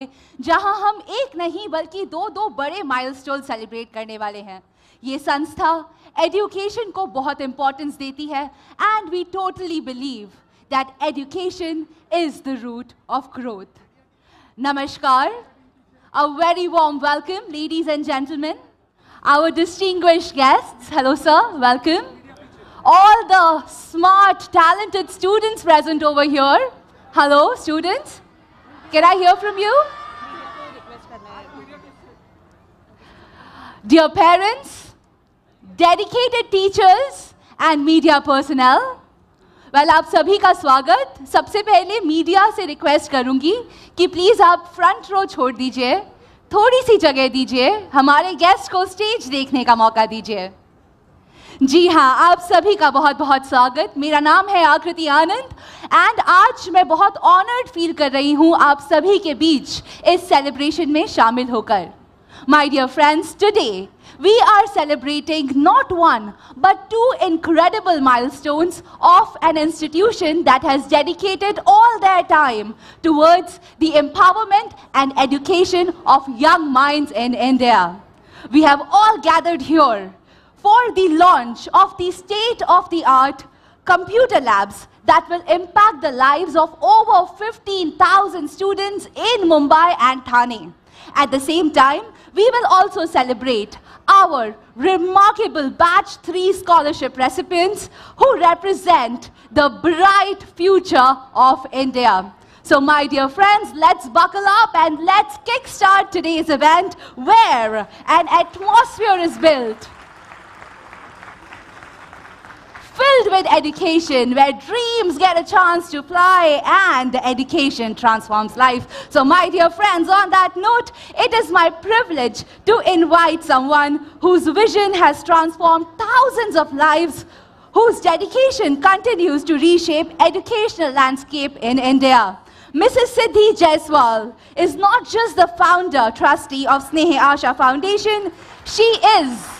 जहां हम एक नहीं बल्कि दो बड़े माइलस्टोन सेलिब्रेट करने वाले हैं। ये संस्था एजुकेशन को बहुत इंपॉर्टेंस देती है and we totally believe that education is the root of growth. नमस्कार, a very warm welcome ladies and gentlemen, our distinguished guests. Hello sir, welcome. All the smart, talented students present over here. Hello students. Can I hear from you? Dear parents, dedicated teachers and media personnel, well, आप सभी का स्वागत। सबसे पहले media से request करूंगी कि please आप फ्रंट रो छोड़ दीजिए, थोड़ी सी जगह दीजिए, हमारे गेस्ट को स्टेज देखने का मौका दीजिए। जी हाँ, आप सभी का बहुत बहुत स्वागत। मेरा नाम है आकृति आनंद एंड आज मैं बहुत ऑनर्ड फील कर रही हूँ आप सभी के बीच इस सेलिब्रेशन में शामिल होकर। My dear friends, today we are celebrating not one but two incredible milestones of an institution that has dedicated all their time towards the empowerment and education of young minds in India. We have all gathered here for the launch of the state-of-the-art computer labs that will impact the lives of over 15,000 students in Mumbai and Thane. At the same time, we will also celebrate our remarkable Batch 3 scholarship recipients who represent the bright future of India. So my dear friends, let's buckle up and let's kickstart today's event where an atmosphere is built filled with education, where dreams get a chance to fly and education transforms life. So my dear friends, on that note, it is my privilege to invite someone whose vision has transformed thousands of lives, whose dedication continues to reshape educational landscape in India. Mrs. Siddhi Jaiswal is not just the founder, trustee of Snehe Asha Foundation, she is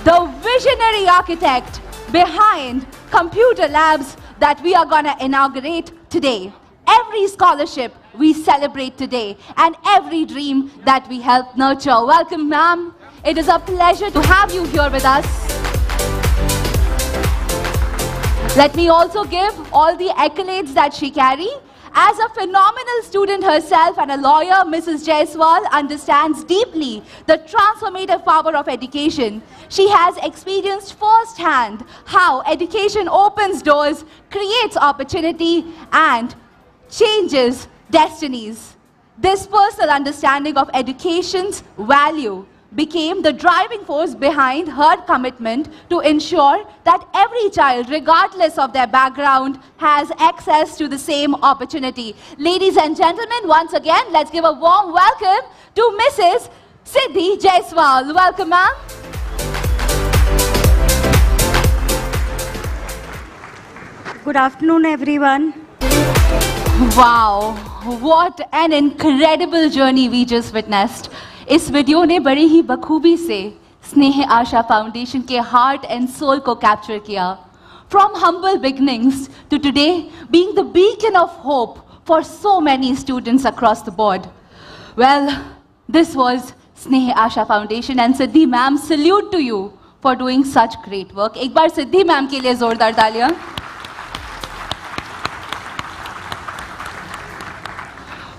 the visionary architect behind computer labs that we are going to inaugurate today. Every scholarship we celebrate today and every dream that we help nurture. Welcome, ma'am. It is a pleasure to have you here with us. Let me also give all the accolades that she carries. As a phenomenal student herself and a lawyer, Mrs. Jaiswal understands deeply the transformative power of education. She has experienced firsthand how education opens doors, creates opportunity, and changes destinies. This personal understanding of education's value became the driving force behind her commitment to ensure that every child, regardless of their background, has access to the same opportunity. Ladies and gentlemen, once again, let's give a warm welcome to Mrs. Siddhi Jaiswal. Welcome, ma'am. Good afternoon, everyone. Wow, what an incredible journey we just witnessed. इस video ने बड़ी ही बखूबी से स्नेह Asha foundation के heart and soul को capture किया. From humble beginnings to today being the beacon of hope for so many students across the board. Well, this was Snehe Asha Foundation and Siddhi ma'am, salute to you for doing such great work. एक बार सिद्धि ma'am के लिए जोरदार तालियां.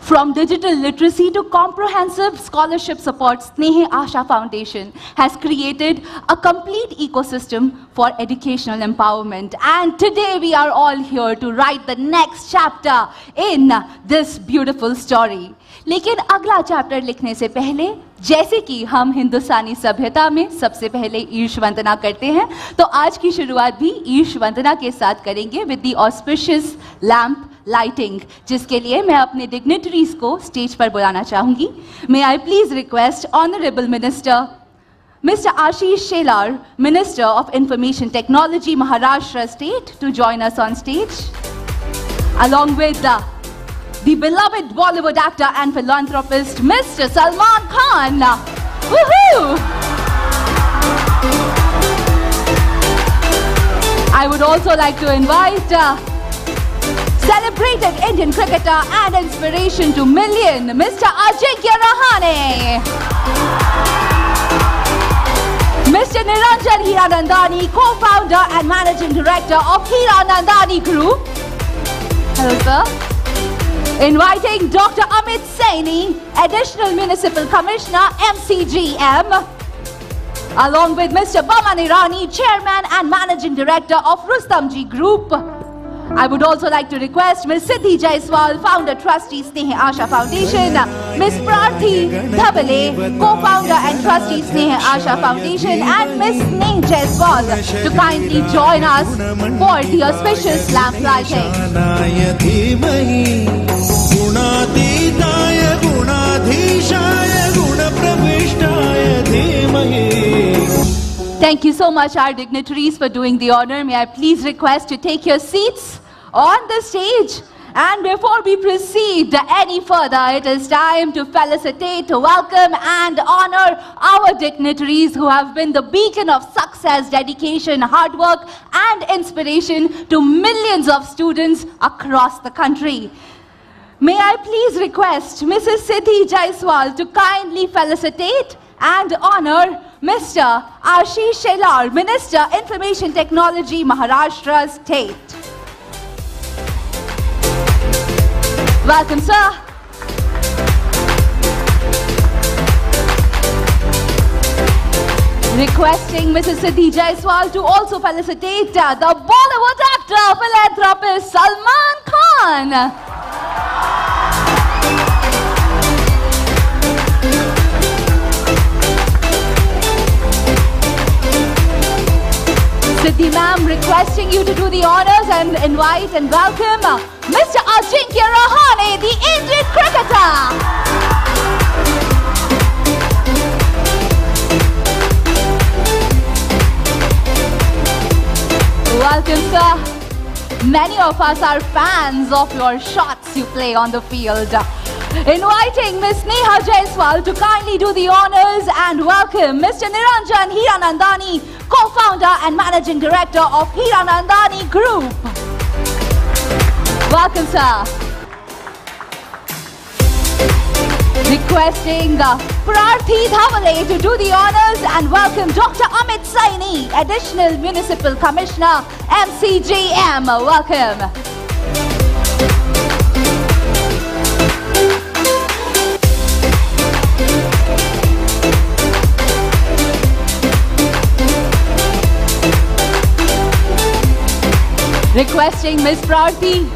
From digital literacy to comprehensive scholarship support, Snehe Asha Foundation has created a complete ecosystem for educational empowerment. And today we are all here to write the next chapter in this beautiful story. लेकिन अगला chapter लिखने से पहले, जैसे कि हम हिंदुस्तानी सभ्यता में सबसे पहले ईश वंदना करते हैं, तो आज की शुरुआत भी ईश वंदना के साथ करेंगे with the auspicious lamp lighting, जिसके लिए मैं अपने डिग्निटरीज को स्टेज पर बुलाना चाहूंगी. May I please request honourable minister Mr. Ashish Shelar, Minister of Information Technology, Maharashtra State, to join us on stage, along with the beloved Bollywood actor and philanthropist, Mr. Salman Khan. Woohoo! I would also like to invite celebrated Indian cricketer and inspiration to millions, Mr. Ajinkya Rahane. Mr. Niranjan Hiranandani, co-founder and managing director of Hiranandani Group. Hello, sir. Inviting Dr. Amit Saini, additional municipal commissioner, MCGM. Along with Mr. Baman Irani, chairman and managing director of Rustamji Group. I would also like to request Ms. Siddhi Jaiswal, founder trustee Sneha Asha Foundation, Ms. Prarthi Dhabale, co-founder and trustee Sneha Asha Foundation, and Ms. Sneha Jaiswal to kindly join us for the auspicious lamp lighting. Thank you so much, our dignitaries, for doing the honor. May I please request to take your seats on the stage. And before we proceed any further, it is time to felicitate, to welcome and honor our dignitaries who have been the beacon of success, dedication, hard work and inspiration to millions of students across the country. May I please request Mrs. Siddhi Jaiswal to kindly felicitate and honor Mr. Ashish Shelar, Minister, Information Technology, Maharashtra State. Welcome, sir. Requesting Mrs. Siddhi Jaiswal to also felicitate the Bollywood actor, philanthropist Salman Khan. Siddhi ma'am, requesting you to do the honors and invite and welcome Mr. Ajinkya Rahane, the Indian cricketer. Welcome, sir. Many of us are fans of your shots you play on the field. Inviting Ms. Sneha Jaiswal to kindly do the honors and welcome Mr. Niranjan Hiranandani, co-founder and managing director of Hiranandani Group. Welcome, sir. Requesting Prarthi Dhabale to do the honors and welcome Dr. Amit Saini, additional municipal commissioner, MCGM. Welcome. Requesting Ms. Prarthi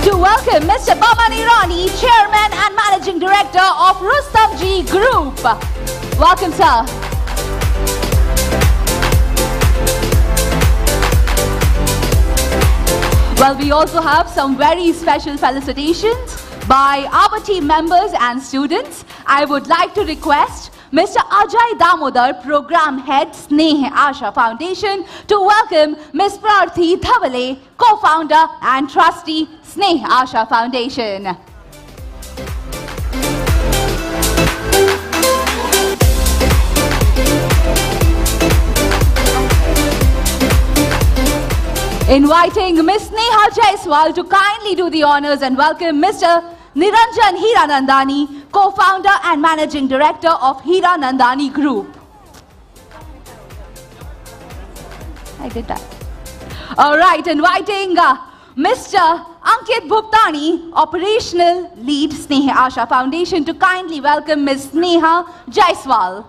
to welcome Mr. Baman Irani, chairman and managing director of Rustamji Group. Welcome, sir. Well, we also have some very special felicitations by our team members and students. I would like to request Mr. Ajay Damodar, Program Head, Sneha Asha Foundation, to welcome Ms. Prarthi Dhabale, co-founder and trustee, Sneha Asha Foundation. Inviting Ms. Sneha Jaiswal to kindly do the honors and welcome Mr. Niranjan Hiranandani, co-founder and managing director of Hiranandani Group. I did that. All right, inviting Mr. Ankit Bhuptani, operational lead, Sneha Asha Foundation, to kindly welcome Ms. Sneha Jaiswal.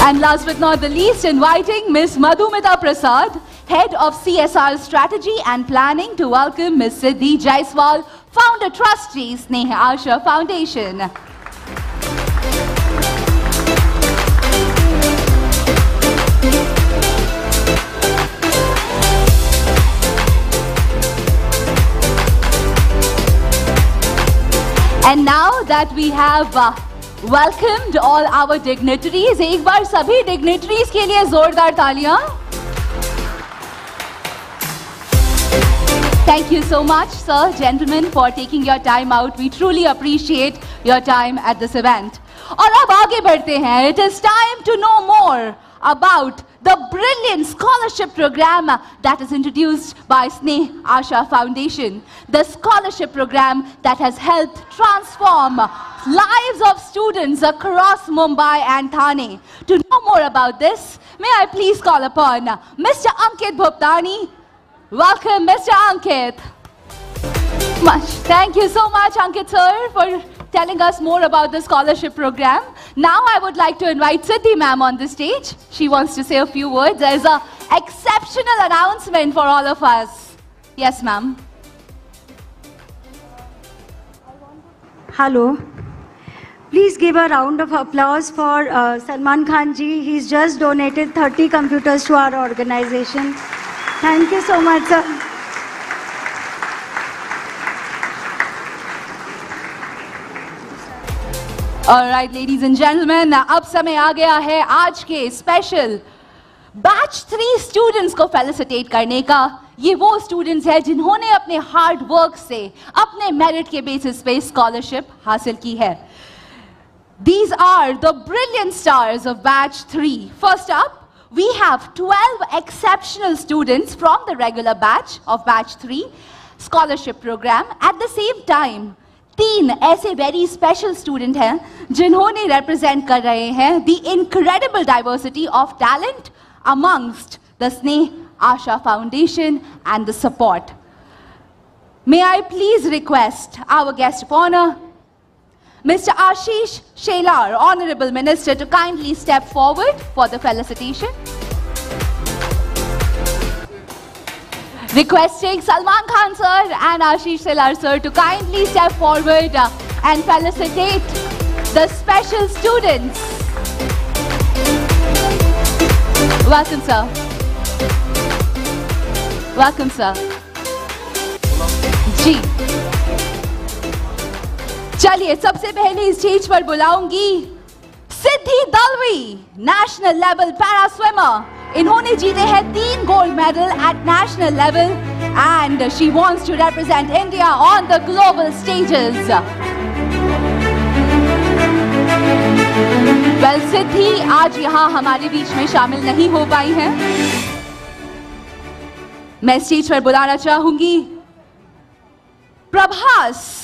And last but not the least, inviting Ms. Madhumita Prasad, Head of CSR Strategy and Planning, to welcome Ms. Siddhi Jaiswal, Founder Trustee, Sneha Asha Foundation. And now that we have welcomed all our dignitaries, एक बार सभी dignitaries के लिए जोरदार तालियां. Thank you so much, sir, gentlemen, for taking your time out. We truly appreciate your time at this event. और अब आगे बढ़ते हैं. It is time to know more about the brilliant scholarship program that is introduced by Sneh Asha Foundation. The scholarship program that has helped transform lives of students across Mumbai and Thane. To know more about this, may I please call upon Mr. Ankit Bhuptani. Welcome, Mr. Ankit. Thank you so much, Ankit sir, for telling us more about the scholarship program. Now I would like to invite Siddhi ma'am on the stage. She wants to say a few words. There is an exceptional announcement for all of us. Yes, ma'am. Hello. Please give a round of applause for Salman Khan ji. He's just donated 30 computers to our organization. Thank you so much, sir. All right, ladies and gentlemen, अब समय आ गया है आज के special batch 3 students को felicitate करने का. ये वो स्टूडेंट्स हैं जिन्होंने अपने हार्ड वर्क से अपने मेरिट के बेसिस पे स्कॉलरशिप हासिल की है. These are the brilliant stars of batch 3. First up, we have 12 exceptional students from the regular batch of batch 3 scholarship program. At the same time, 3 ऐसे very special student हैं जिन्होंने represent कर रहे हैं the incredible diversity of talent amongst the Sneh Asha Foundation and the support. May I please request our guest of honor, Mr. Ashish Shelar, Honorable Minister, to kindly step forward for the felicitation. Requesting Salman Khan sir and Ashish Shelar sir to kindly step forward and felicitate the special students. Welcome, sir. Welcome, sir. जी चलिए सबसे पहले stage पर बुलाऊंगी Siddhi Dalvi, national level para swimmer. इन्होंने जीते हैं 3 gold medal at national level and she wants to represent India on the global stages. Well, Siddhi आज यहाँ हमारे बीच में शामिल नहीं हो पाई हैं. मैं स्टेज पर बुलाना चाहूंगी Prabhas.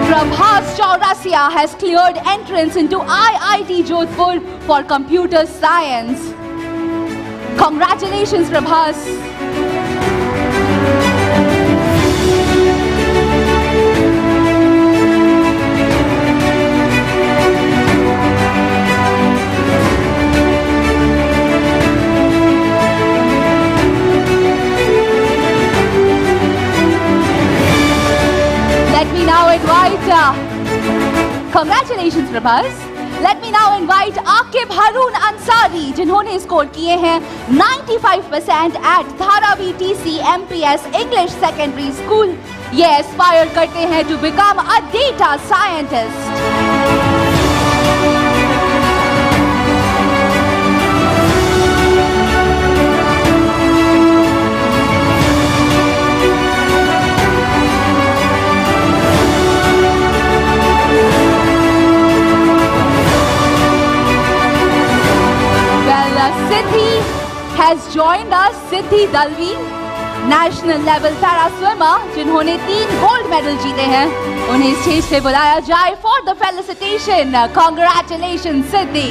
Prabhas Chaurasia has cleared entrance into IIT Jodhpur for computer science. Congratulations, Prabhas. Let me now invite, congratulations Prabhas. Let me now invite Aqib Haroon Ansari, जिन्होंने स्कोर किए हैं 95% at Dharavi TC MPS English Secondary School. ये Aspire करते हैं to become a data scientist. Siddhi has joined us. Siddhi Dalvi, national level para swimmer, जिन्होंने 3 gold medal जीते हैं, उन्हें स्टेज पे बुलाया जाए for the felicitation. Congratulations, Siddhi.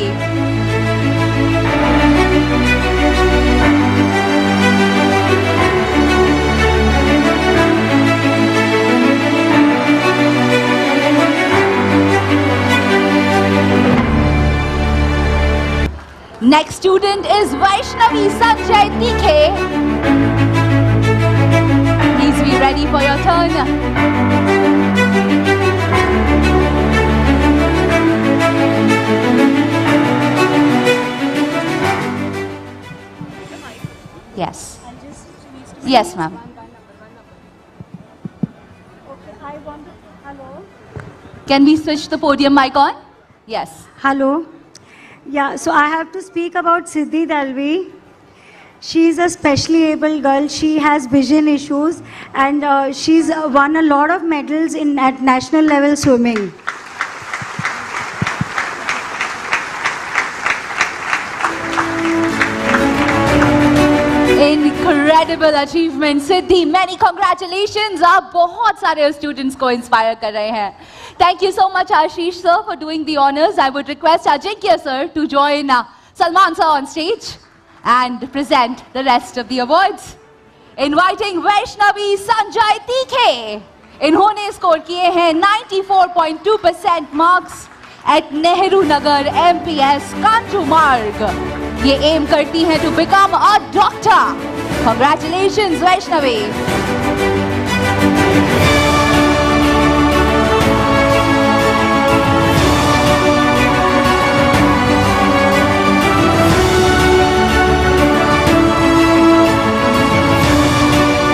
Next student is Vaishnavi Sanjay Tikhe. Please be ready for your turn. Yes. Yes, ma'am. Can we switch the podium mic on? Yes. Hello. Yeah, so I have to speak about Siddhi Dalvi. She is a specially able girl. She has vision issues, and she's won a lot of medals at national level swimming. Incredible achievement, Siddhi. Many congratulations. आप बहुत सारे students को inspire कर रहे हैं. Thank you so much, Ashish sir, for doing the honors. I would request Ajinkya sir to join Salman sir on stage and present the rest of the awards. Inviting Vaishnavi Sanjay Tikhe. इन्होंने score किए हैं 94.2% marks at Nehru Nagar MPS Kanjumarg. ये aim करती हैं to become a doctor. Congratulations, Vaishnavi.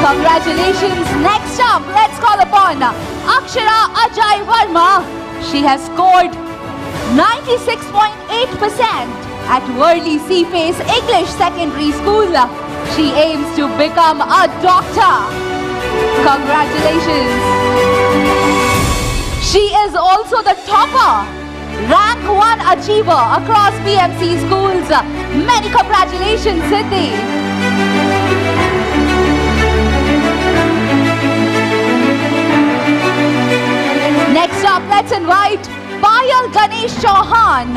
Congratulations. Next up, let's call upon Akshara Ajay Verma. She has scored 96.8% at Worli Seaface English Secondary School. She aims to become a doctor. Congratulations. She is also the topper, rank 1 achiever across PMC schools. Many congratulations, Siddhi. Next up, let's invite Payal Ganesh Chauhan.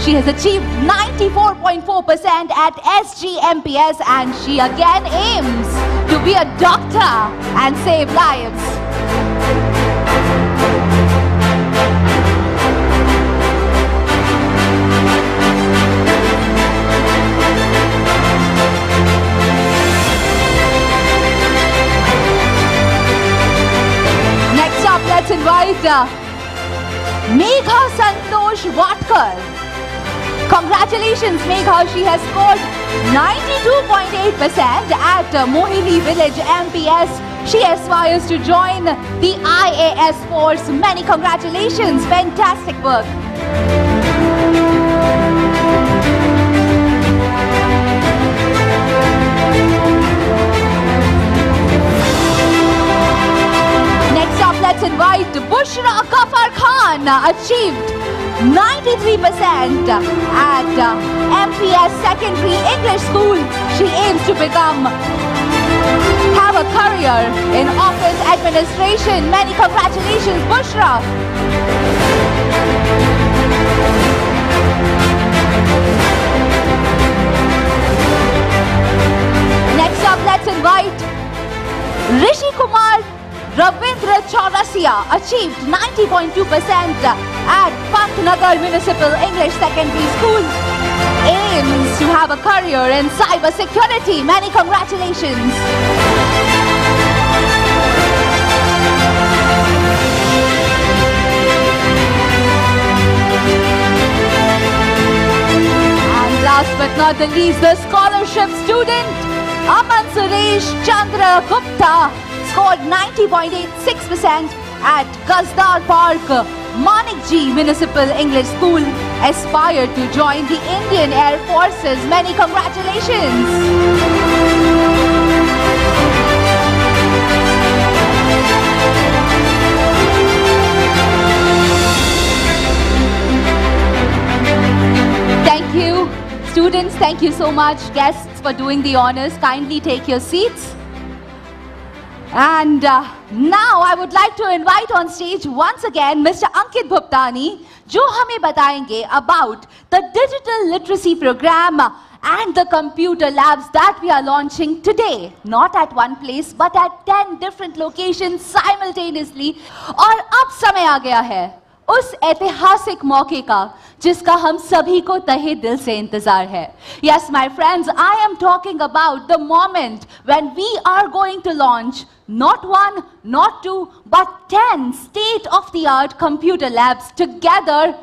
She has achieved 94.4% at SGMPS and she again aims to be a doctor and save lives. Next up, let's invite Megha Santosh Watkar. Congratulations, Megha. She has scored 92.8% at Mohili Village MPS. She aspires to join the IAS force. Many congratulations. Fantastic work. Next up, let's invite Bushra Kafar Khan. Achieved 93% at MPS Secondary English School. She aims to have a career in office administration. Many congratulations, Bushra. Next up, let's invite Rishi Kumar Ravindra Chaurasia. Achieved 90.2% at Pantnagar Municipal English Secondary School. Aims to have a career in cyber security. Many congratulations. And last but not the least, the scholarship student Aman Suresh Chandra Gupta scored 90.86% at Gasdar Park Manikji Municipal English School. Aspired to join the Indian Air Forces. Many congratulations. Thank you, students. Thank you so much, guests, for doing the honors. Kindly take your seats. And now I would like to invite on stage once again Mr. Ankit Bhuptani, जो हमें बताएंगे about the digital literacy program and the computer labs that we are launching today. Not at one place, but at 10 different locations simultaneously. और अब समय आ गया है उस ऐतिहासिक मौके का जिसका हम सभी को तहे दिल से इंतजार है. Yes, my friends, I am talking about the moment when we are going to launch not 1, not 2, but 10 state-of-the-art computer labs together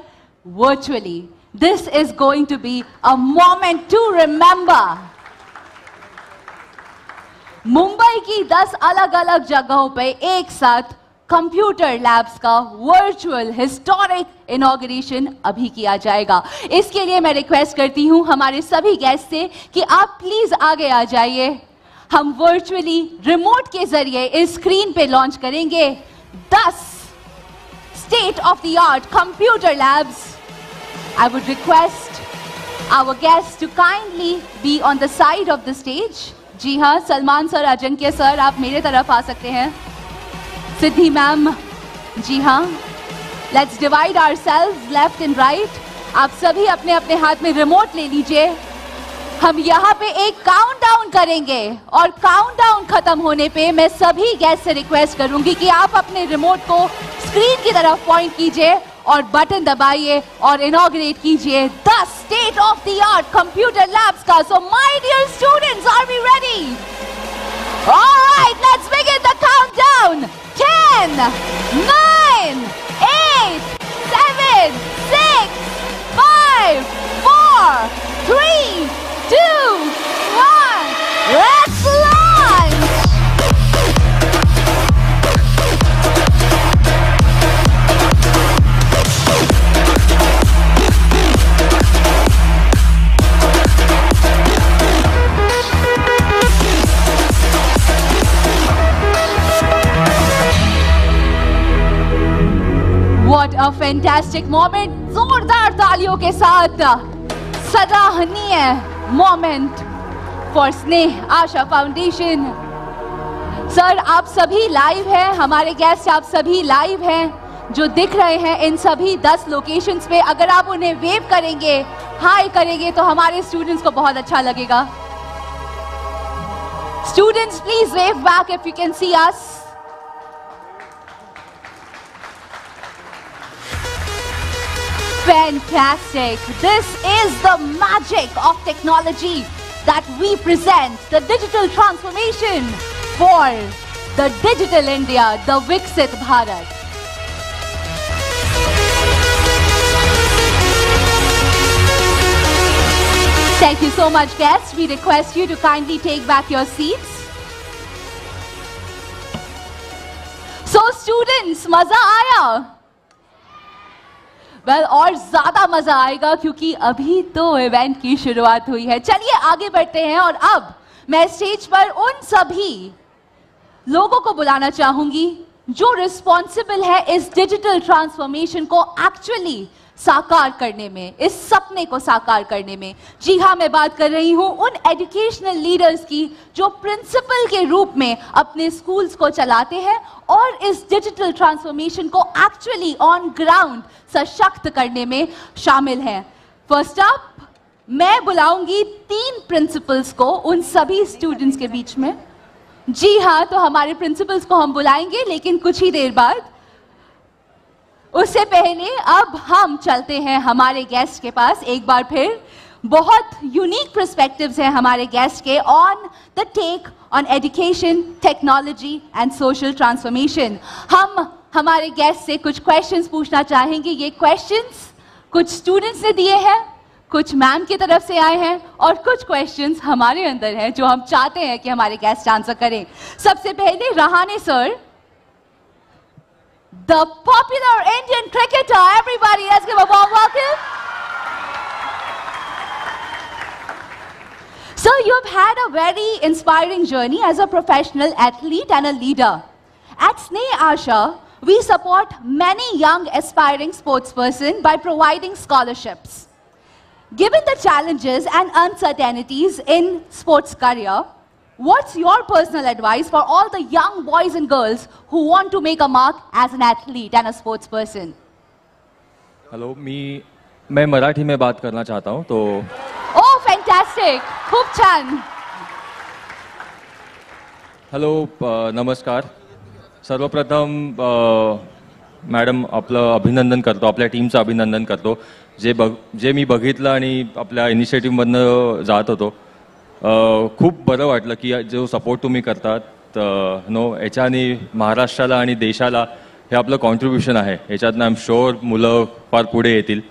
virtually. This is going to be a moment to remember. Mumbai की 10 अलग-अलग जगहों पे एक साथ computer labs का virtual historic inauguration अभी किया जाएगा। इसके लिए मैं रिक्वेस्ट करती हूं हमारे सभी गेस्ट से कि आप प्लीज आगे आ जाइए। हम वर्चुअली रिमोट के जरिए इस स्क्रीन पे लॉन्च करेंगे 10 state of the art computer labs. I would request our guest to kindly be on the side of the stage. जी हाँ, सलमान सर, अजिंक्य सर, आप मेरे तरफ आ सकते हैं। सिद्धि मैम, जी हाँ, let's divide ourselves left and right. आप सभी अपने अपने हाथ में रिमोट ले लीजिए। हम यहाँ पे एक काउंटडाउन करेंगे और काउंटडाउन खत्म होने पे मैं सभी गेस्ट से रिक्वेस्ट करूंगी कि आप अपने रिमोट को स्क्रीन की तरफ पॉइंट कीजिए और बटन दबाइए और इनॉग्रेट कीजिए 10 state of the art computer labs का। So my dear students, are we ready? Alright, let's begin the countdown. 10, 9, 8, 7, 6, 5, 4, 3, 2, 1, let's launch! What a fantastic moment! जोरदार तालियों के साथ सराहनीय मोमेंट फॉर स्नेह आशा फाउंडेशन। सर, आप सभी लाइव हैं, हमारे गेस्ट आप सभी लाइव हैं जो दिख रहे हैं इन सभी 10 लोकेशंस पे। अगर आप उन्हें वेव करेंगे, हाई करेंगे तो हमारे स्टूडेंट्स को बहुत अच्छा लगेगा। Students, please wave back if you can C us. Fantastic! This is the magic of technology that we present, the digital transformation for the digital India, the Viksit Bharat. Thank you so much, guests. We request you to kindly take back your seats. So students, मजा आया? Well, और ज्यादा मजा आएगा क्योंकि अभी तो event की शुरुआत हुई है। चलिए आगे बढ़ते हैं और अब मैं स्टेज पर उन सभी लोगों को बुलाना चाहूंगी जो रिस्पॉन्सिबल है इस डिजिटल ट्रांसफॉर्मेशन को एक्चुअली साकार करने में, इस सपने को साकार करने में। जी हाँ, मैं बात कर रही हूं उन एजुकेशनल लीडर्स की जो प्रिंसिपल के रूप में अपने स्कूल्स को चलाते हैं और इस डिजिटल ट्रांसफॉर्मेशन को एक्चुअली ऑन ग्राउंड सशक्त करने में शामिल हैं। फर्स्ट अप मैं बुलाऊंगी 3 प्रिंसिपल्स को उन सभी स्टूडेंट्स के बीच में। जी हाँ, तो हमारे प्रिंसिपल्स को हम बुलाएंगे लेकिन कुछ ही देर बाद। उससे पहले अब हम चलते हैं हमारे गेस्ट के पास। एक बार फिर बहुत यूनिक पर्सपेक्टिव्स हैं हमारे गेस्ट के on the take on education, technology and social transformation. हम हमारे गेस्ट से कुछ क्वेश्चंस पूछना चाहेंगे। ये क्वेश्चंस कुछ स्टूडेंट्स ने दिए हैं, कुछ मैम की तरफ से आए हैं और कुछ क्वेश्चंस हमारे अंदर हैं जो हम चाहते हैं कि हमारे गेस्ट आंसर करें। सबसे पहले Rahane sir, the popular Indian cricketer. Everybody, let's give a warm welcome. So you've had a very inspiring journey as a professional athlete and a leader. At Sneh Asha, we support many young aspiring sportspersons by providing scholarships. Given the challenges and uncertainties in sports career, what's your personal advice for all the young boys and girls who want to make a mark as an athlete and a sports person? Hello, मैं मराठी में बात करना चाहता हूँ तो। Oh, fantastic! खूप छान. Hello, नमस्कार. सर्वप्रथम मॅडम आपलं अभिनंदन करतो, आपल्या टीमचं अभिनंदन करतो. जे मी बघितलं आणि आपल्या इनिशिएटिव्हमधनं जात होतो, खूप बरं वाटलं की जो सपोर्ट तुम्ही करतात याच्याने महाराष्ट्राला आणि देशाला हे आपलं कॉन्ट्रीब्युशन आहे. याच्यातनं आय एम शुअर मुलं फार पुढे येतील.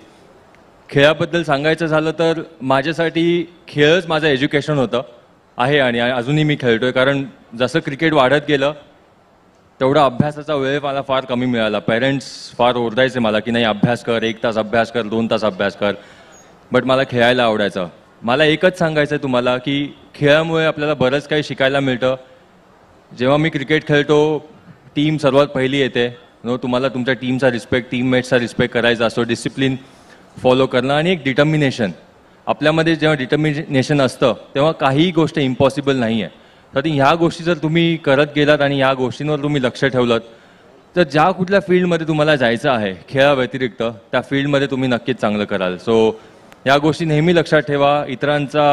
खेळाबद्दल सांगायचं झालं तर माझ्यासाठी खेळच माझं एज्युकेशन होतं आहे आणि अजूनही मी खेळतोय. कारण जसं क्रिकेट वाढत गेलं तेवढा अभ्यासाचा वेळ मला फार कमी मिळाला. पेरेंट्स फार ओरडायचे मला की नाही अभ्यास कर, 1 तास अभ्यास कर, 2 तास अभ्यास कर. बट मला खेळायला आवडायचं. मला एकच सांगायचं आहे तुम्हाला की खेळामुळे आपल्याला बरंच काही शिकायला मिळतं. जेव्हा मी क्रिकेट खेळतो टीम सर्वात पहिली येते. तुम्हाला तुमच्या टीमचा रिस्पेक्ट, टीममेट्सचा रिस्पेक्ट करायचा असतो, डिसिप्लिन फॉलो करणं आणि एक डिटर्मिनेशन. आपल्यामध्ये जेव्हा डिटर्मिनेशन असतं तेव्हा काहीही गोष्ट इम्पॉसिबल नाही आहे. तर ह्या गोष्टी जर तुम्ही करत गेलात आणि ह्या गोष्टींवर तुम्ही लक्ष ठेवलं तर ज्या कुठल्या फील्डमध्ये तुम्हाला जायचं आहे खेळाव्यतिरिक्त त्या फील्डमध्ये तुम्ही नक्कीच चांगलं कराल. सो ह्या गोष्टी नेहमी लक्षात ठेवा. इतरांचा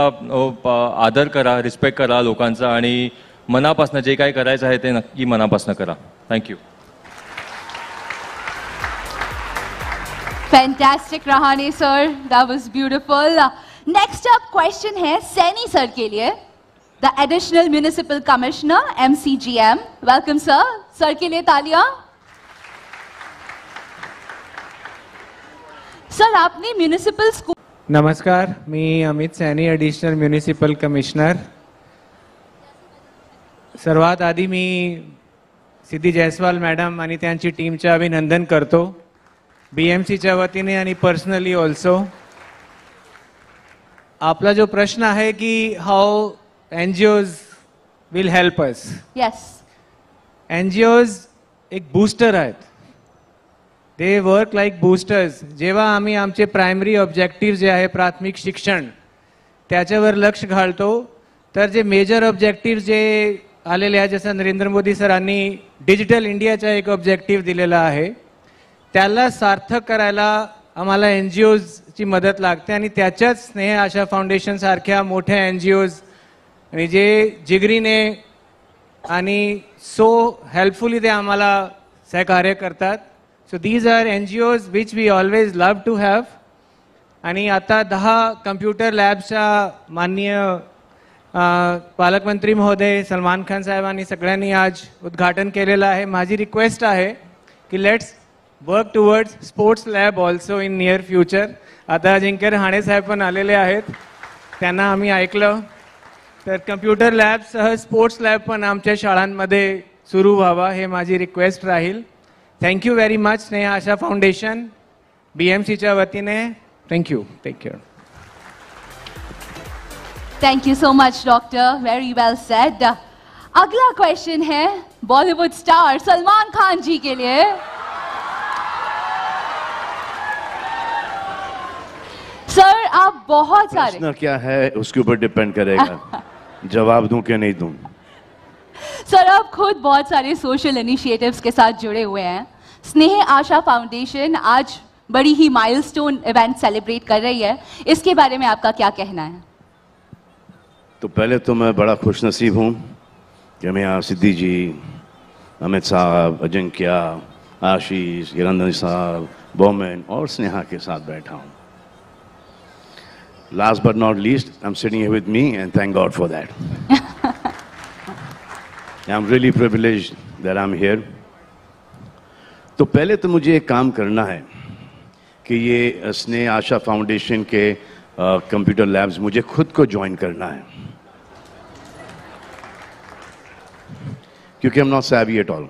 आदर करा, रिस्पेक्ट करा लोकांचा आणि मनापासून जे काही करायचं आहे ते नक्की मनापासून करा. Thank you. Fantastic Rahane sir, that was beautiful. Next up question है सैनी सर के लिए, the additional municipal commissioner MCGM. Welcome sir. Sir के लिए तालियां. सर आपने म्युनिसिपल स्कूल. नमस्कार, मी Amit Saini, additional municipal commissioner. सर्वात आधी मी सिद्धी जयस्वाल मॅडम आणि त्यांची टीमचे अभिनंदन करतो, BMCच्या वतीने आणि पर्सनली ऑल्सो. आपला जो प्रश्न आहे की हाऊ NGOs will help us. Yes. NGOs एक बूस्टर आहेत. They work like boosters. जेव्हा आम्ही आमचे प्रायमरी ऑब्जेक्टिव्ह जे आहे प्राथमिक शिक्षण त्याच्यावर लक्ष घालतो तर जे मेजर ऑब्जेक्टिव्ह जे आलेले आहे, जसं नरेंद्र मोदी सरांनी डिजिटल इंडियाचा एक ऑब्जेक्टिव्ह दिलेला आहे, त्याला सार्थक करायला आम्हाला NGOsची मदत लागते. आणि त्याच्याच स्नेह आशा फाउंडेशन सारख्या मोठ्या NGOs आणि जे जिगरीने आणि सो हेल्पफुली ते आम्हाला सहकार्य करतात. So these are NGOs which we always love to have. आणि आता 10 कम्प्युटर लॅबच्या माननीय पालकमंत्री महोदय सलमान खान साहेबांनी सगळ्यांनी आज उद्घाटन केलेलं आहे. माझी रिक्वेस्ट आहे की let's work towards sports lab also in near future. आता अजिंक्य रहाणे साहेब पण आलेले आहेत, त्यांना आम्ही ऐकलं. तर कम्प्युटर लॅबसह स्पोर्ट्स लॅब पण आमच्या शाळांमध्ये सुरू व्हावा हे माझी रिक्वेस्ट राहील. Thank you very much Sneha Asha foundation BMCच्या वतीने. Thank you. Take care. Thank you so much doctor, very well said. अगला क्वेश्चन है बॉलीवुड स्टार सलमान खान जी के लिए. सर आप बहुत सारे. प्रश्न क्या है उसके ऊपर डिपेंड करेगा जवाब दूं कि नहीं दूं. सर आप खुद बहुत सारे सोशल इनिशिएटिव्स के साथ जुड़े हुए हैं. स्नेह आशा फाउंडेशन आज बड़ी ही माइलस्टोन इवेंट सेलिब्रेट कर रही है, इसके बारे में आपका क्या कहना है? तो पहले तो मैं बड़ा खुशनसीब हूं कि मैं यहाँ सिद्धि जी, अमित साहब, अजिंक्य, आशीष, गिरंदन साहब, बोमेन और स्नेहा के साथ बैठा हूं. Last but not least, I'm sitting here with me and thank God for that. I'm really privileged that I'm here. तो पहले तो मुझे एक काम करना है कि ये स्नेह आशा फाउंडेशन के कंप्यूटर लैब्स मुझे खुद को ज्वाइन करना है, क्योंकि I'm not savvy at all.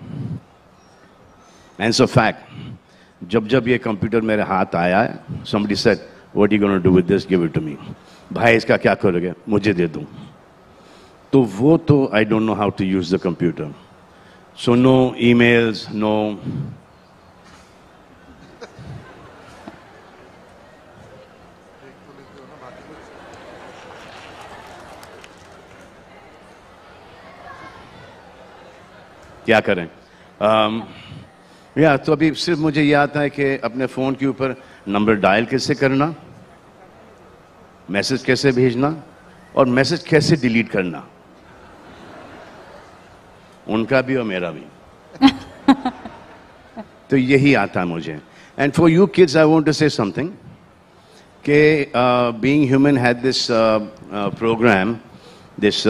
And so fact, जब ये कंप्यूटर मेरे हाथ आया है, somebody said, what are you going to do with this? Give it to me. भाई इसका क्या करोगे? मुझे दे दूं. तो वो तो I don't know how to use the computer. So no emails, no. क्या करें? तो अभी सिर्फ मुझे ये आता है कि अपने फ़ोन के ऊपर नंबर डायल कैसे करना, मैसेज कैसे भेजना और मैसेज कैसे डिलीट करना, उनका भी और मेरा भी. तो यही आता है मुझे. And for you kids I want to say something कि being human had this programme, this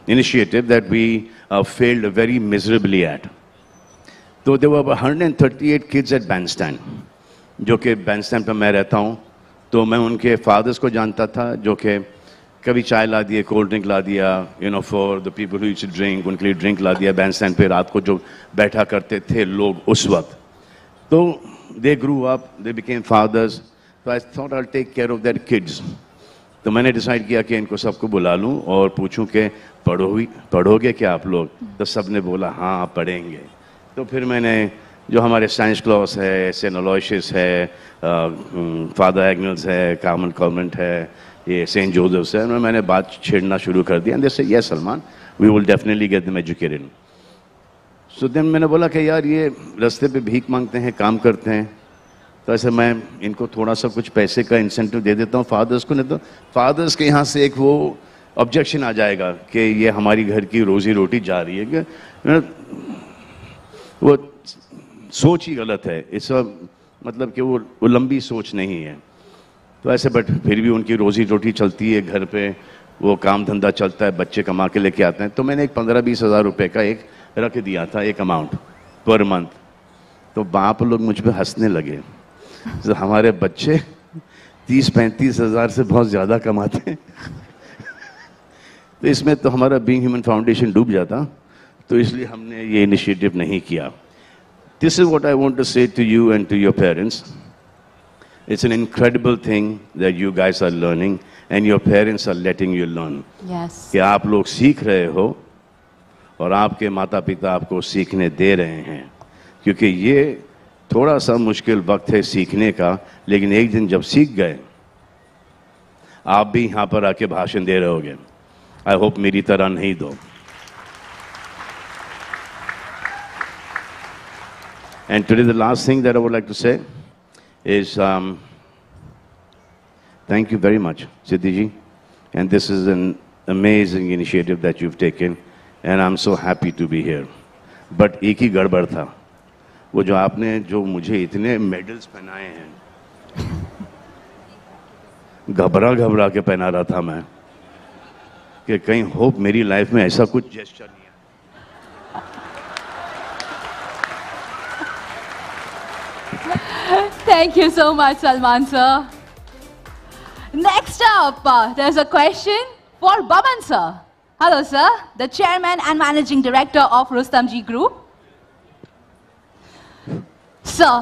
initiative that we failed very miserably at. So there were 138 kids at Bandstand, जो कि Bandstand पे मैं रहता हूँ. तो मैं उनके फादर्स को जानता था जो कि कभी चाय ला दिए, कोल्ड ड्रिंक ला दिया, you know, for the people who used to drink, उनके लिए ड्रिंक ला दिया। बैंड स्टैंड पे रात को जो बैठा करते थे लोग उस वक्त, तो they grew up, they became fathers, तो I thought I will take care of their kids. तो मैंने डिसाइड किया कि इनको सबको बुला लूं और पूछूं कि पढ़ोगे क्या आप लोग? तो सब ने बोला हाँ पढ़ेंगे। तो फिर मैंने जो हमारे साइंस क्लॉस है, सेंट अलोयसियस है, फादर एग्नल्स है, कार्मल कॉन्वेंट है, ये सेंट जोसेफ्स है, मैंने बात छेड़ना शुरू कर दिया। And they said yes Salman, we will definitely get them educated. So then मैंने बोला कि यार ये रास्ते पे भीख मांगते हैं, काम करते हैं, तो ऐसे मैं इनको थोड़ा सा कुछ पैसे का इंसेंटिव दे देता हूँ फादर्स को, नहीं तो फादर्स के यहाँ से एक वो ऑब्जेक्शन आ जाएगा कि ये हमारी घर की रोजी रोटी जा रही है। कि वो सोच ही गलत है, इस मतलब कि वो लंबी सोच नहीं है। तो ऐसे बट फिर भी उनकी रोजी रोटी चलती है, घर पे वो काम धंधा चलता है, बच्चे कमा के लेके आते हैं। तो मैंने एक 15-20 हज़ार रुपये का एक रख दिया था, एक अमाउंट पर मंथ। तो बाप लोग मुझ पर हंसने लगे, तो हमारे बच्चे 30-35 हज़ार से बहुत ज़्यादा कमाते हैं। तो इसमें तो हमारा बीइंग ह्यूमन फाउंडेशन डूब जाता, तो इसलिए हमने ये इनिशिएटिव नहीं किया। This is what I want to say to you and to your parents, it's an incredible thing that you guys are learning and your parents are letting you learn. कि आप लोग सीख रहे हो और आपके माता पिता आपको सीखने दे रहे हैं, क्योंकि ये थोड़ा सा मुश्किल वक्त है सीखने का, लेकिन एक दिन जब सीख गए आप भी यहाँ पर आके भाषण दे रहे होगे। आई होप मेरी तरह नहीं दो। And today the last thing that I would like to say is thank you very much, Siddhi ji, and this is an amazing initiative that you've taken and I'm so happy to be here. But एक ही गड़बड़ था, वो जो आपने जो मुझे इतने medals पहनाए हैं, घबरा के पहना रहा था मैं कि कहीं होप मेरी लाइफ में ऐसा कुछ जेस्चर नहीं है। Thank you so much, Salman sir. Next up, there's a question for Baman sir. Hello sir, the chairman and managing director of Rustomjee Group. Sir,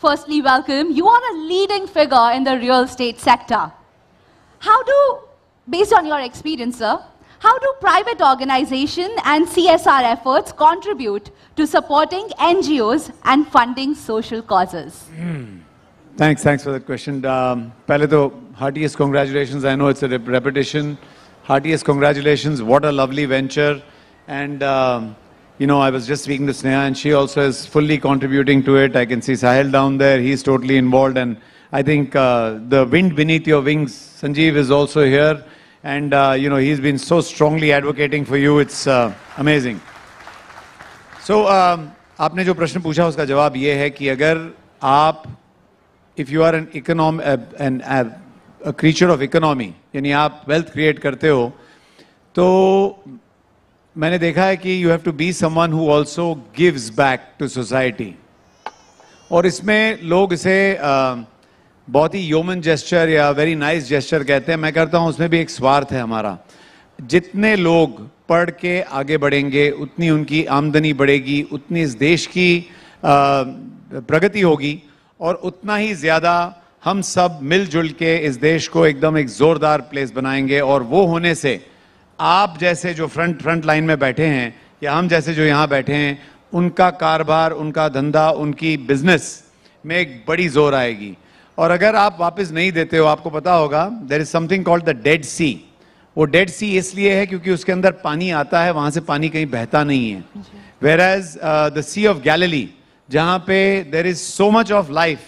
firstly welcome. You are a leading figure in the real estate sector. Based on your experience sir, how do private organization and CSR efforts contribute to supporting NGOs and funding social causes? Thanks for that question. पहले तो heartiest congratulations. I know it's a repetition. Heartiest congratulations. What a lovely venture. And you know, I was just speaking to Sneha, and she also is fully contributing to it. I can see Sahil down there. He's totally involved, and I think the wind beneath your wings, Sanjeev is also here, and you know, he's been so strongly advocating for you. It's amazing. So आपने जो प्रश्न पूछा उसका जवाब ये है कि अगर आप if you are a creature of economy, यानी आप wealth create करते हो, तो मैंने देखा है कि you have to be someone who also gives back to society. और इसमें लोग इसे बहुत ही ह्यूमन जेस्चर या वेरी नाइस जेस्चर कहते हैं, मैं करता हूँ उसमें भी एक स्वार्थ है हमारा। जितने लोग पढ़ के आगे बढ़ेंगे उतनी उनकी आमदनी बढ़ेगी, उतनी इस देश की प्रगति होगी, और उतना ही ज़्यादा हम सब मिलजुल के इस देश को एकदम एक ज़ोरदार प्लेस बनाएंगे। और वो होने से आप जैसे जो फ्रंट लाइन में बैठे हैं या हम जैसे जो यहाँ बैठे हैं, उनका कारोबार, उनका धंधा, उनकी बिजनेस में एक बड़ी जोर आएगी। और अगर आप वापस नहीं देते हो, आपको पता होगा there is something called the Dead Sea. वो डेड सी इसलिए है क्योंकि उसके अंदर पानी आता है, वहां से पानी कहीं बहता नहीं है। Whereas the Sea of Galilee, जहां पे there is so much of life,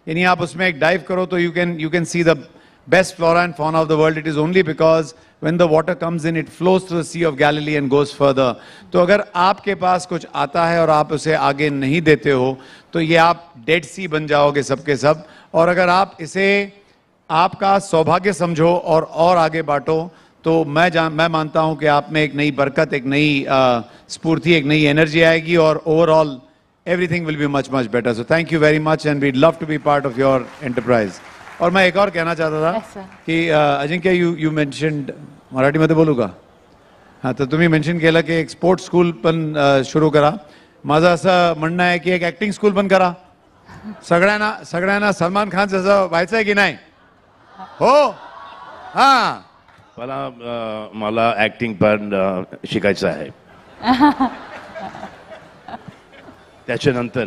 यानी आप उसमें एक डाइव करो तो you can see the best flora and fauna of the world. It is only because when the water comes in, it flows to the Sea of Galilee and goes further. तो अगर आपके पास कुछ आता है और आप उसे आगे नहीं देते हो तो ये आप डेड सी बन जाओगे सबके सब। और अगर आप इसे आपका सौभाग्य समझो और आगे बांटो, तो मैं मानता हूं कि आप में एक नई बरकत, एक नई स्फूर्ति, एक नई एनर्जी आएगी, और overall everything will be much better. So thank you very much, and we'd love to be part of your enterprise. और मैं एक और कहना चाहता था Yes, sir. की अजिंक्य यू मेन्शन्ड मराठीमध्ये बोलू का? हां, तर तुम्ही मेन्शन केलं की एक स्पोर्ट्स स्कूल पण सुरू करा. माझं असं म्हणणं आहे की एक ऍक्टिंग स्कूल पण करा. सगळ्यांना सलमान खान जसं व्हायचंय की नाही? हो. हां, मला ऍक्टिंग पण शिकायचं आहे. त्याच्यानंतर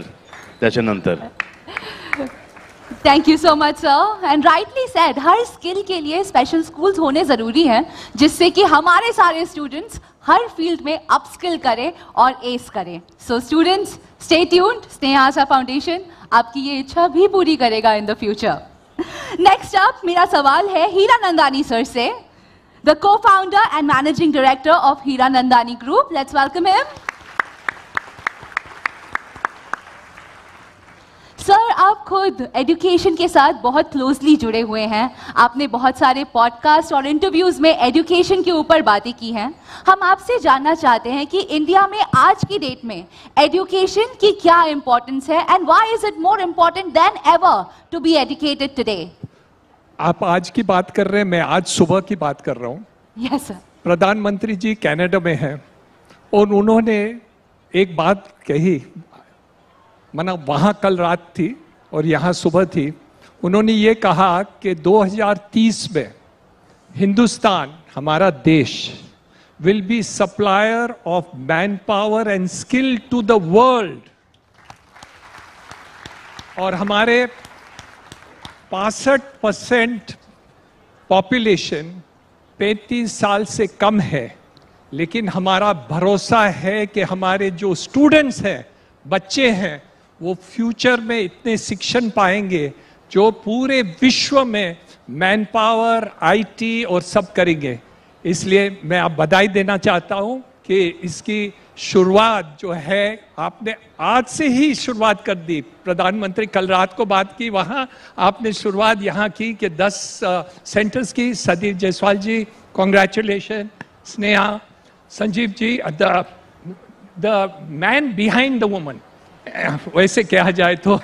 thank you so much sir and rightly said, her skill के लिए स्पेशल स्कूल्स होने ज़रूरी हैं जिससे कि हमारे सारे स्टूडेंट्स हर फील्ड में अपस्किल करें और एस करें. So students stay tuned. Sneha Asha foundation आपकी ये इच्छा भी पूरी करेगा in the future. Next up मेरा सवाल है हीरानंदानी सर से, the co-founder and managing director of Hiranandani Group. Let's welcome him. Sir, आप खुद एजुकेशन के साथ बहुत क्लोजली जुड़े हुए हैं. आपने बहुत सारे पॉडकास्ट और इंटरव्यूज में एजुकेशन के ऊपर बातें की हैं. हम आपसे जानना चाहते हैं कि इंडिया में आज की डेट में एजुकेशन की क्या इंपॉर्टेंस है and why is it more important than ever to be educated today. आप आज की बात कर रहे हैं, मैं आज सुबह की बात कर रहा हूँ. Yes sir. प्रधानमंत्री जी कनाडा में हैं और उन्होंने एक बात कही, माना वहाँ कल रात थी और यहाँ सुबह थी. उन्होंने ये कहा कि 2030 में हिंदुस्तान, हमारा देश, will be supplier of manpower and skill to the world. और हमारे 65% पॉपुलेशन 35 साल से कम है, लेकिन हमारा भरोसा है कि हमारे जो स्टूडेंट्स हैं, बच्चे हैं, वो फ्यूचर में इतने शिक्षण पाएंगे जो पूरे विश्व में मैन पावर, आईटी और सब करेंगे. इसलिए मैं आप बधाई देना चाहता हूं कि इसकी शुरुआत जो है आपने आज से ही शुरुआत कर दी. प्रधानमंत्री कल रात को बात की, वहां आपने शुरुआत यहाँ की कि 10 सेंटर्स की. Sandeep Jaiswal ji, congratulation. Sneha, Sanjeev ji, the man behind the woman, वैसे कहा जाए तो.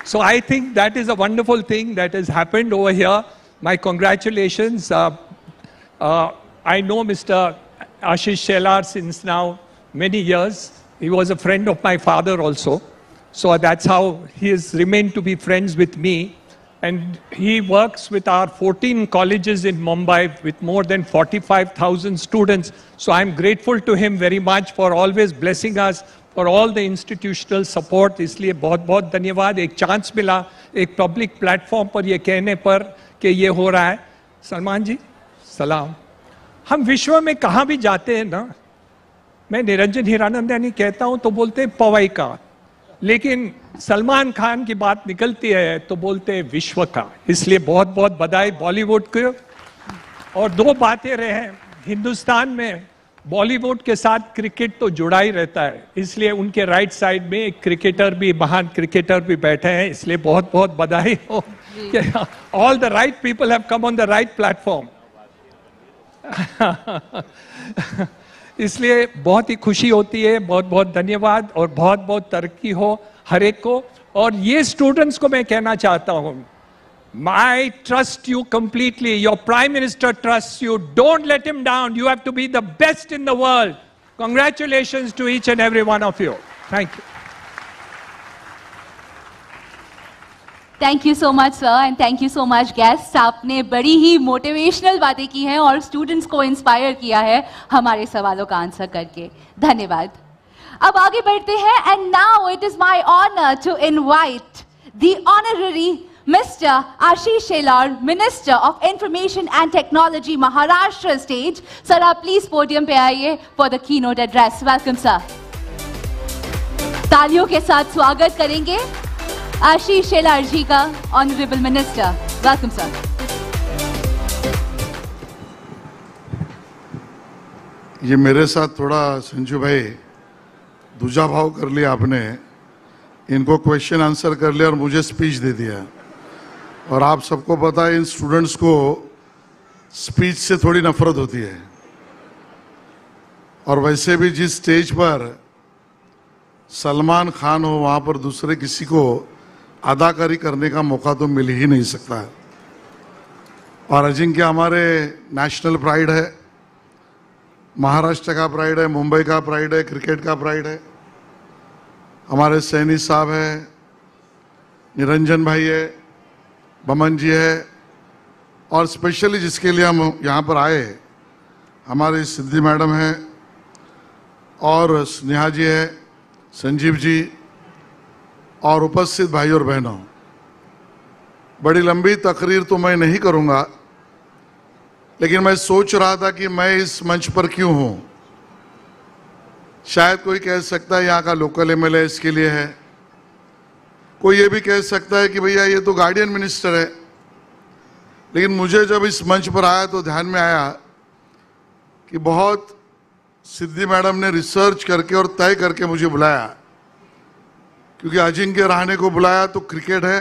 So I think that is a wonderful thing that has happened over here. My congratulations. I know Mr. Ashish Shelar since now many years. He was a friend of my father also. So that's how he has remained to be friends with me. And he works with our 14 colleges in Mumbai with more than 45,000 students. So I'm grateful to him very much for always blessing us, for all the institutional support. इसलिए बहुत बहुत धन्यवाद. एक chance मिला एक public platform पर ये कहने पर कि ये हो रहा है. सलमान जी सलाम. हम विश्व में कहाँ भी जाते हैं ना, मैं निरंजन हीरानंदानी कहता हूँ तो बोलते हैं पवई का, लेकिन सलमान खान की बात निकलती है तो बोलते हैं विश्व का. इसलिए बहुत बहुत बधाई बॉलीवुड को. और दो बातें रहे, हिंदुस्तान में बॉलीवुड के साथ क्रिकेट तो जुड़ा ही रहता है, इसलिए उनके राइट साइड में एक क्रिकेटर भी, महान क्रिकेटर भी बैठे हैं. इसलिए बहुत बहुत बधाई हो कि all the right people have come on the right platform. इसलिए बहुत ही खुशी होती है. बहुत बहुत धन्यवाद और बहुत बहुत तरक्की हो हर एक को. और ये स्टूडेंट्स को मैं कहना चाहता हूं, I trust you completely. Your Prime Minister trusts you. Don't let him down. You have to be the best in the world. Congratulations to each and every one of you. Thank you. Thank you so much sir and thank you so much guest. आपने बड़ी ही motivational बातें की हैं और students को inspire किया है हमारे सवालों का आंसर करके. धन्यवाद. अब आगे बढ़ते हैं and now it is my honour to invite the honorary Mr. Ashish Shelar, Minister of Information and Technology, Maharashtra stage. Sir, आप please podium पे आइए for the keynote address. Welcome, sir. तालियों के साथ स्वागत करेंगे आशीष शेलार जी का, Honorable Minister. Welcome, sir. ये मेरे साथ थोड़ा संजू भाई दूजा भाव कर लिया आपने. इनको क्वेश्चन आंसर कर लिया और मुझे स्पीच दे दिया. और आप सबको पता है इन स्टूडेंट्स को स्पीच से थोड़ी नफरत होती है. और वैसे भी जिस स्टेज पर सलमान खान हो वहां पर दूसरे किसी को अदाकारी करने का मौका तो मिल ही नहीं सकता है। और अजिंक्य हमारे नेशनल प्राइड है, महाराष्ट्र का प्राइड है, मुंबई का प्राइड है, क्रिकेट का प्राइड है। हमारे सैनी साहब है, निरंजन भाई है, बमन जी है, और स्पेशली जिसके लिए हम यहाँ पर आए हमारी सिद्धि मैडम है, और स्नेहा जी है, संजीव जी, और उपस्थित भाई और बहनों। बड़ी लंबी तकरीर तो मैं नहीं करूँगा, लेकिन मैं सोच रहा था कि मैं इस मंच पर क्यों हूँ। शायद कोई कह सकता है यहाँ का लोकल एमएलए इसके लिए है, कोई ये भी कह सकता है कि भैया ये तो गार्डियन मिनिस्टर है। लेकिन मुझे जब इस मंच पर आया तो ध्यान में आया कि बहुत सिद्धि मैडम ने रिसर्च करके और तय करके मुझे बुलाया, क्योंकि अजिंक्य रहाणे को बुलाया तो क्रिकेट है,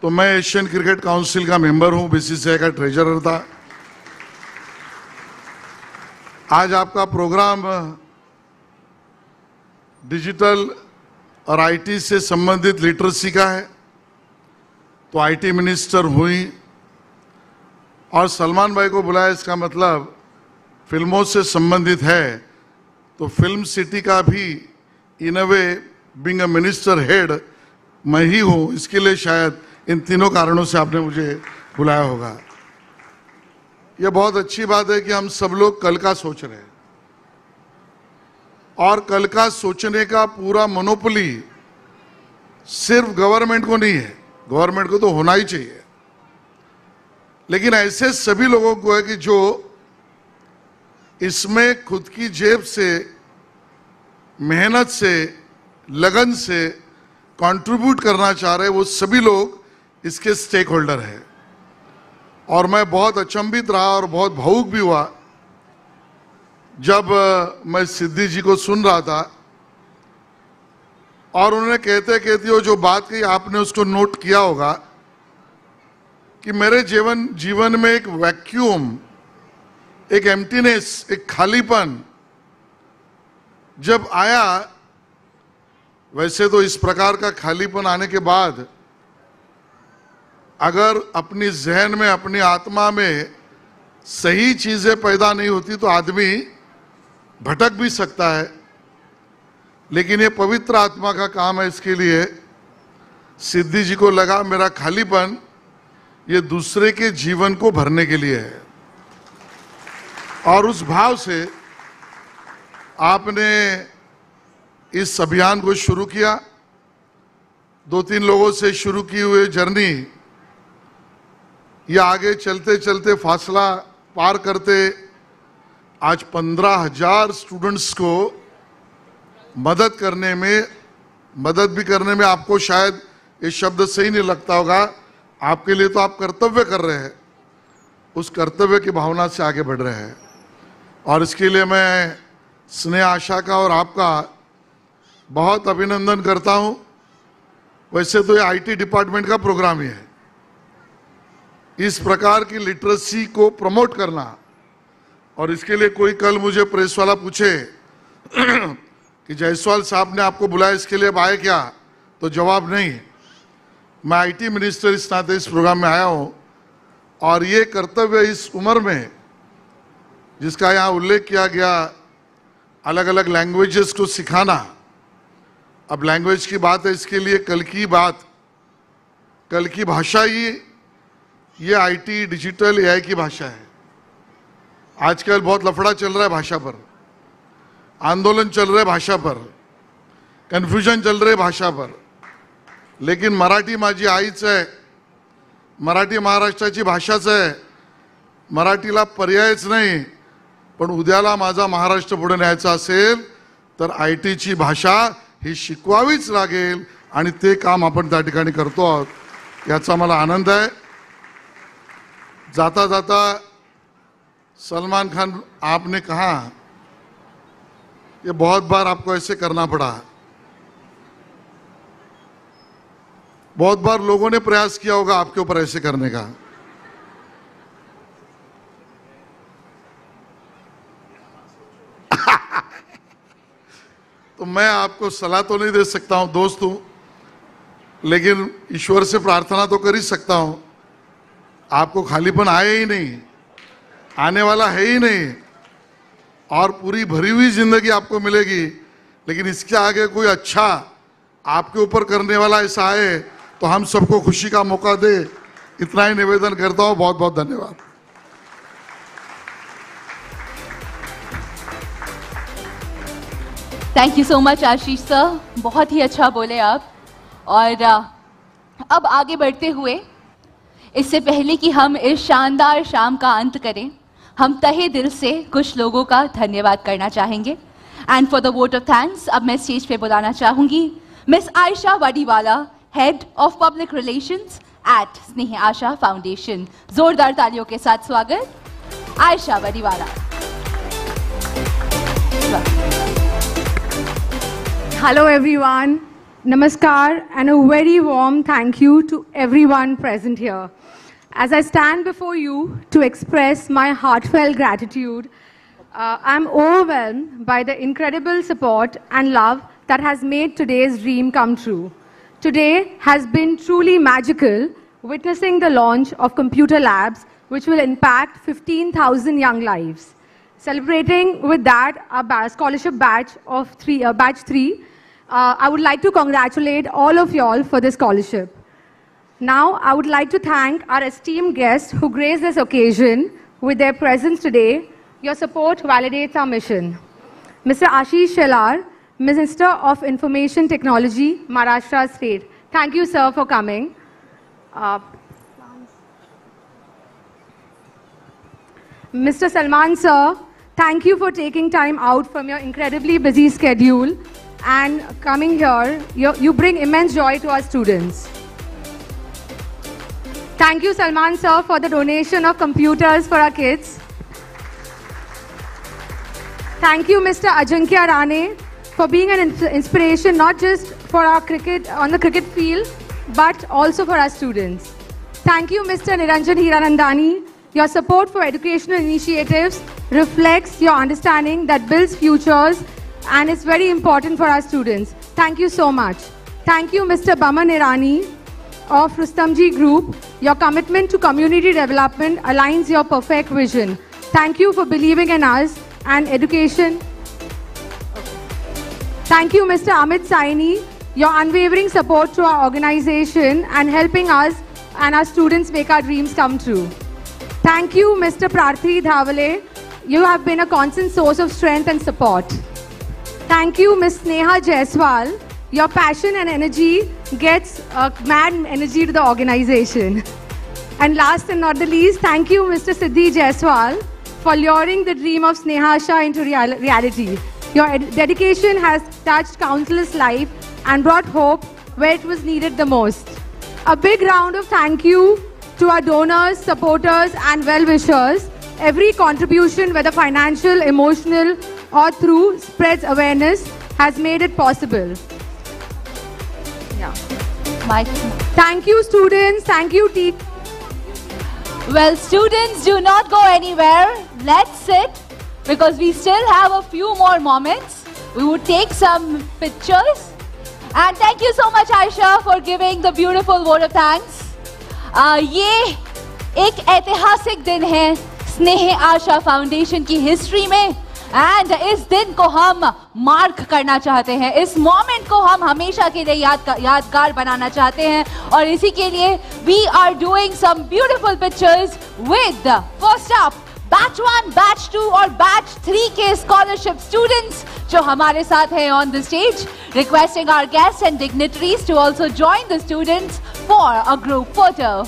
तो मैं एशियन क्रिकेट काउंसिल का मेंबर हूं, बीसीसीआई का ट्रेजरर था। आज आपका प्रोग्राम डिजिटल और आईटी से संबंधित लिटरेसी का है, तो आईटी मिनिस्टर हुई, और सलमान भाई को बुलाया, इसका मतलब फिल्मों से संबंधित है, तो फिल्म सिटी का भी इन अ वे बीइंग अ मिनिस्टर हेड मैं ही हूं। इसके लिए शायद इन तीनों कारणों से आपने मुझे बुलाया होगा। यह बहुत अच्छी बात है कि हम सब लोग कल का सोच रहे हैं, और कल का सोचने का पूरा मोनोपोली सिर्फ गवर्नमेंट को नहीं है, गवर्नमेंट को तो होना ही चाहिए, लेकिन ऐसे सभी लोगों को है कि जो इसमें खुद की जेब से, मेहनत से, लगन से कंट्रीब्यूट करना चाह रहे, वो सभी लोग इसके स्टेक होल्डर हैं। और मैं बहुत अचंभित रहा और बहुत भावुक भी हुआ जब मैं सिद्धि जी को सुन रहा था, और उन्होंने कहते कहते वो जो बात कही आपने उसको नोट किया होगा कि मेरे जीवन में एक वैक्यूम, एक एम्प्टीनेस, एक खालीपन जब आया। वैसे तो इस प्रकार का खालीपन आने के बाद अगर अपनी जहन में, अपनी आत्मा में सही चीजें पैदा नहीं होती तो आदमी भटक भी सकता है, लेकिन ये पवित्र आत्मा का काम है। इसके लिए सिद्धि जी को लगा मेरा खालीपन ये दूसरे के जीवन को भरने के लिए है, और उस भाव से आपने इस अभियान को शुरू किया। 2-3 लोगों से शुरू की हुई जर्नी ये आगे चलते चलते फासला पार करते आज 15,000 स्टूडेंट्स को मदद भी करने में आपको शायद ये शब्द सही नहीं लगता होगा, आपके लिए तो आप कर्तव्य कर रहे हैं, उस कर्तव्य की भावना से आगे बढ़ रहे हैं। और इसके लिए मैं स्नेह, आशा का और आपका बहुत अभिनंदन करता हूं। वैसे तो ये आईटी डिपार्टमेंट का प्रोग्राम ही है, इस प्रकार की लिटरेसी को प्रमोट करना। और इसके लिए कोई कल मुझे प्रेस वाला पूछे कि जायसवाल साहब ने आपको बुलाया, इसके लिए अब आए क्या, तो जवाब नहीं। मैं आईटी मिनिस्टर इस नाते इस प्रोग्राम में आया हूं, और ये कर्तव्य इस उम्र में जिसका यहाँ उल्लेख किया गया, अलग अलग लैंग्वेजेस को सिखाना। अब लैंग्वेज की बात है, इसके लिए कल की भाषा ही ये आईटी, डिजिटल, एआई की भाषा है। आजकल बहुत लफड़ा चल रहा है भाषा पर, आंदोलन चल रहे भाषा पर, कन्फ्युजन चल रहे भाषा पर, लेकिन मराठी माझी आईच आहे, मराठी महाराष्ट्राची भाषाच आहे, मराठीला पर्यायच नाही। पण उद्याला माझा महाराष्ट्र पुढे न्यायचा असेल तर आयटीची भाषा ही शिकवावीच लागेल, आणि ते काम आपण त्या ठिकाणी करतो आहोत, याचा मला आनंद आहे। जाता जाता सलमान खान, आपने कहा ये बहुत बार आपको ऐसे करना पड़ा, बहुत बार लोगों ने प्रयास किया होगा आपके ऊपर ऐसे करने का। तो मैं आपको सलाह तो नहीं दे सकता हूं, दोस्त हूं, लेकिन ईश्वर से प्रार्थना तो कर ही सकता हूं, आपको खालीपन आए ही नहीं, आने वाला है ही नहीं, और पूरी भरी हुई जिंदगी आपको मिलेगी। लेकिन इसके आगे कोई अच्छा आपके ऊपर करने वाला ऐसा आए तो हम सबको खुशी का मौका दे, इतना ही निवेदन करता हूं। बहुत बहुत धन्यवाद। Thank you so much Ashish sir, बहुत ही अच्छा बोले आप। और अब आगे बढ़ते हुए, इससे पहले कि हम इस शानदार शाम का अंत करें, हम तहे दिल से कुछ लोगों का धन्यवाद करना चाहेंगे। And for the vote of thanks अब मैं स्टेज पे बुलाना चाहूंगी miss Ayesha Vadiwala, head of public relations at Sneh Asha foundation. जोरदार तालियों के साथ स्वागत Ayesha वडीवाला। Hello everyone, Namaskar and a very warm thank you to everyone present here. As I stand before you to express my heartfelt gratitude, I'm overwhelmed by the incredible support and love that has made today's dream come true. Today has been truly magical, witnessing the launch of computer labs which will impact 15,000 young lives. Celebrating with that our scholarship batch of batch 3, I would like to congratulate all of y'all for this scholarship. Now, I would like to thank our esteemed guests who graced this occasion with their presence today. Your support validates our mission. Mr. Ashish Shelar, Minister of Information Technology, Maharashtra State. Thank you, sir, for coming. Mr. Salman, sir, thank you for taking time out from your incredibly busy schedule and coming here. You bring immense joy to our students. Thank you, Salman, sir, for the donation of computers for our kids. Thank you, Mr. Ajinkya Rane, for being an inspiration not just for our cricket on the cricket field, but also for our students. Thank you, Mr. Niranjan Hiranandani. Your support for educational initiatives reflects your understanding that builds futures and is very important for our students. Thank you so much. Thank you, Mr. Baman Irani of Rustamji Group. Your commitment to community development aligns your perfect vision. Thank you for believing in us and education. Thank you, Mr. Amit Saini, your unwavering support to our organization and helping us and our students make our dreams come true. Thank you, Mr. Prarthi Dhavale. You have been a constant source of strength and support. Thank you, Ms. Sneha Jaiswal. Your passion and energy gets mad energy to the organization. And last and not the least, thank you, Mr. Siddhi Jaiswal, for luring the dream of Snehasha into reality. Your dedication has touched countless lives and brought hope where it was needed the most. A big round of thank you to our donors, supporters, and well-wishers. Every contribution, whether financial, emotional, or through spreads awareness, has made it possible. Yeah. Thank you, students. Thank you, teachers. Well, students, do not go anywhere. Let's sit, because we still have a few more moments. We would take some pictures. And thank you so much, Aisha, for giving the beautiful vote of thanks. ये एक ऐतिहासिक दिन है स्नेह Asha foundation की history में, and इस दिन को हम मार्क करना चाहते हैं, इस मोमेंट को हम हमेशा के लिए यादगार बनाना चाहते हैं, और इसी के लिए we are doing some beautiful pictures with first up batch 1, batch 2 और बैच 3 के स्कॉलरशिप स्टूडेंट्स जो हमारे साथ हैं on the stage, requesting our guests and dignitaries to also join the students for a group photo.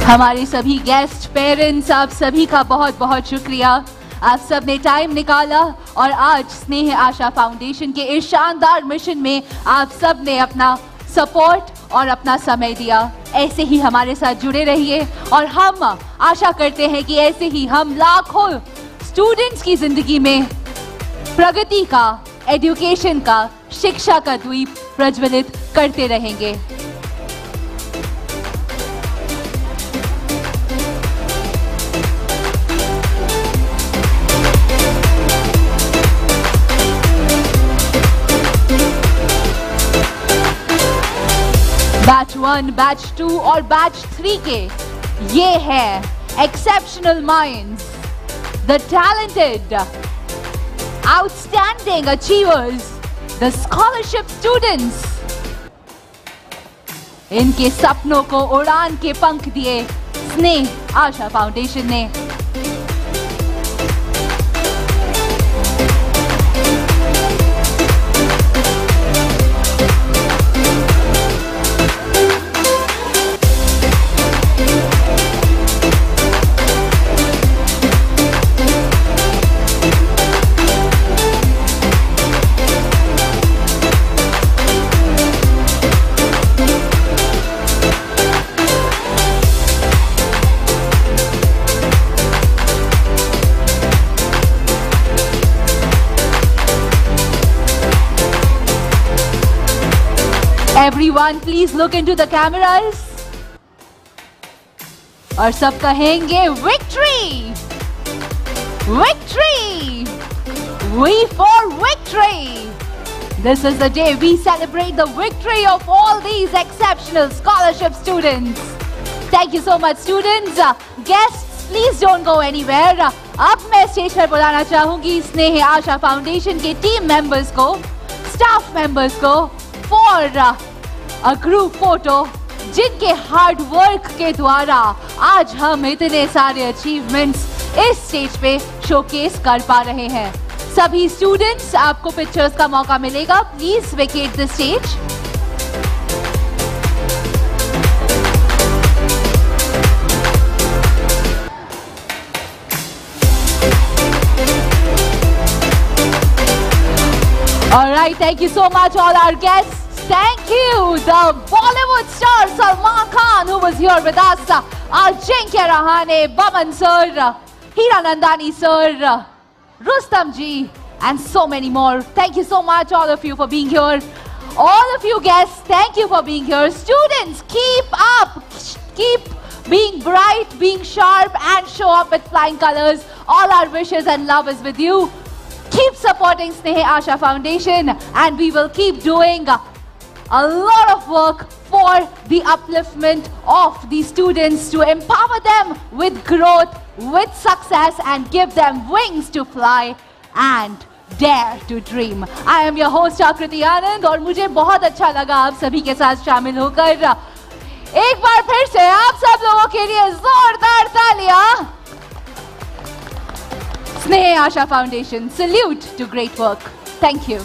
हमारे सभी guest, parents, आप सभी का बहुत बहुत शुक्रिया. आप सब ने टाइम निकाला और आज स्नेह आशा फाउंडेशन के इस शानदार मिशन में आप सब ने अपना सपोर्ट और अपना समय दिया. ऐसे ही हमारे साथ जुड़े रहिए और हम आशा करते हैं कि ऐसे ही हम लाखों स्टूडेंट्स की जिंदगी में प्रगति का, एजुकेशन का शिक्षा का द्वीप प्रज्वलित करते रहेंगे। बैच 1, बैच 2 और बैच 3 के ये है exceptional minds, the talented, outstanding achievers, the scholarship students. इनके सपनों को उड़ान के पंख दिए स्नेह आशा फाउंडेशन ने। Everyone, please look into the cameras. और सब कहेंगे victory, victory, we for victory. This is the day we celebrate the victory of all these exceptional scholarship students. Thank you so much, students. Guests, please don't go anywhere. अब मैं stage पर बुलाना चाहूंगी स्नेह Asha foundation के team members को, staff members को for a group photo, जिनके हार्ड वर्क के द्वारा आज हम इतने सारे अचीवमेंट्स इस स्टेज पे शोकेस कर पा रहे हैं। सभी स्टूडेंट्स, आपको पिक्चर्स का मौका मिलेगा। Please vacate the stage. All right, thank you so much all our guests. Thank you, the Bollywood star Salman Khan, who was here with us, Ajinkya Rahane, Baman sir, Hiranandani sir, Rustam ji, and so many more. Thank you so much, all of you, for being here. All of you guests, thank you for being here. Students, keep up, keep being bright, being sharp, and show up with flying colors. All our wishes and love is with you. Keep supporting Sneh Asha Foundation, and we will keep doing a lot of work for the upliftment of the students, to empower them with growth, with success, and give them wings to fly and dare to dream. I am your host Akriti Anand, और मुझे बहुत अच्छा लगा आप सभी के साथ शामिल होकर। एक बार फिर से आप सब लोगों के लिए जोरदार तालियां। Sneh Asha Foundation, salute to great work. Thank you.